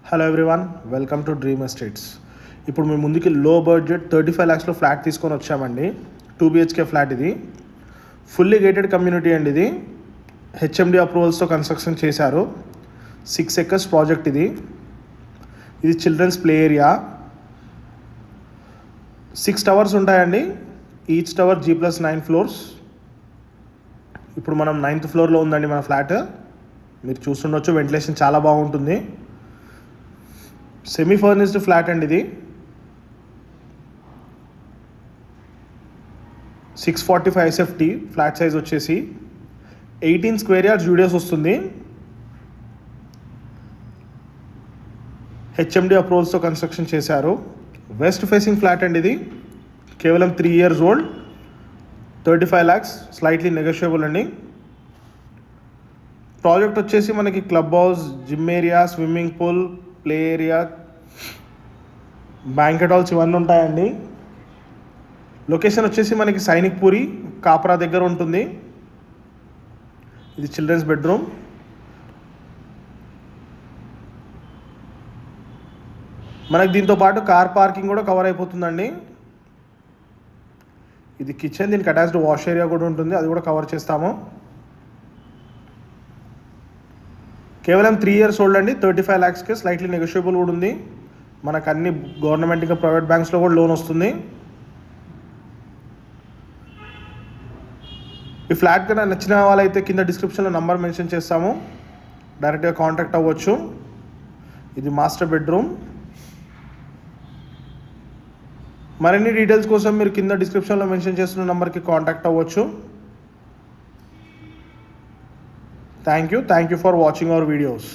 Hello everyone, welcome to dream estates. ఇప్పుడు మేము ముందుకి లో బడ్జెట్ 35 lakhsలో ఫ్లాట్ తీసుకొని వచ్చామండి. 2 BHK ఫ్లాట్. ఇది ఫుల్లీ గేటెడ్ కమ్యూనిటీ అండి. ఇది HMD అప్రూవల్స్తో కన్స్ట్రక్షన్ చేశారు. 6 acres ప్రాజెక్ట్. ఇది చిల్డ్రన్స్ ప్లే ఏరియా. 6 towers ఉంటాయండి. Each tower G+9 floors. ఇప్పుడు మనం 9th floorలో ఉందండి మన ఫ్లాట్. మీరు చూస్తుండొచ్చు, వెంటిలేషన్ చాలా బాగుంటుంది. సెమీ ఫర్నిష్డ్ ఫ్లాట్ అండి. ఇది 645 SFT ఫ్లాట్ సైజ్ వచ్చేసి 18 square yards యూడిఎస్ వస్తుంది. HMD అప్రూవల్స్తో కన్స్ట్రక్షన్ చేశారు. వెస్ట్ ఫేసింగ్ ఫ్లాట్ అండి. ఇది కేవలం 3 years old, 35 lakhs, slightly negotiable అండి. ప్రాజెక్ట్ వచ్చేసి మనకి club house, gym area, swimming pool, play area, banquet halls ఇవన్నీ ఉంటాయండి. లొకేషన్ వచ్చేసి మనకి సైనిక్ పూరి, కాప్రా దగ్గర ఉంటుంది. ఇది చిల్డ్రన్స్ బెడ్రూమ్. మనకి దీంతో పాటు కార్ పార్కింగ్ కూడా కవర్ అయిపోతుందండి. ఇది కిచెన్, దీనికి అటాచ్డ్ వాష్ ఏరియా కూడా ఉంటుంది, అది కూడా కవర్ చేస్తాము. కేవలం 3 years ఓల్డ్ అండి. 35 lakhsకి స్లైట్లీ నెగోషియబుల్ కూడా ఉంది. మనకు అన్ని గవర్నమెంట్ ఇంకా ప్రైవేట్ బ్యాంక్స్లో కూడా లోన్ వస్తుంది. ఈ ఫ్లాట్ కన్నా నచ్చిన వాళ్ళైతే కింద డిస్క్రిప్షన్లో నంబర్ మెన్షన్ చేస్తాము, డైరెక్ట్గా కాంటాక్ట్ అవ్వచ్చు. ఇది మాస్టర్ బెడ్రూమ్. మరిన్ని డీటెయిల్స్ కోసం మీరు కింద డిస్క్రిప్షన్లో మెన్షన్ చేస్తున్న నెంబర్కి కాంటాక్ట్ అవ్వచ్చు. Thank you for watching our videos.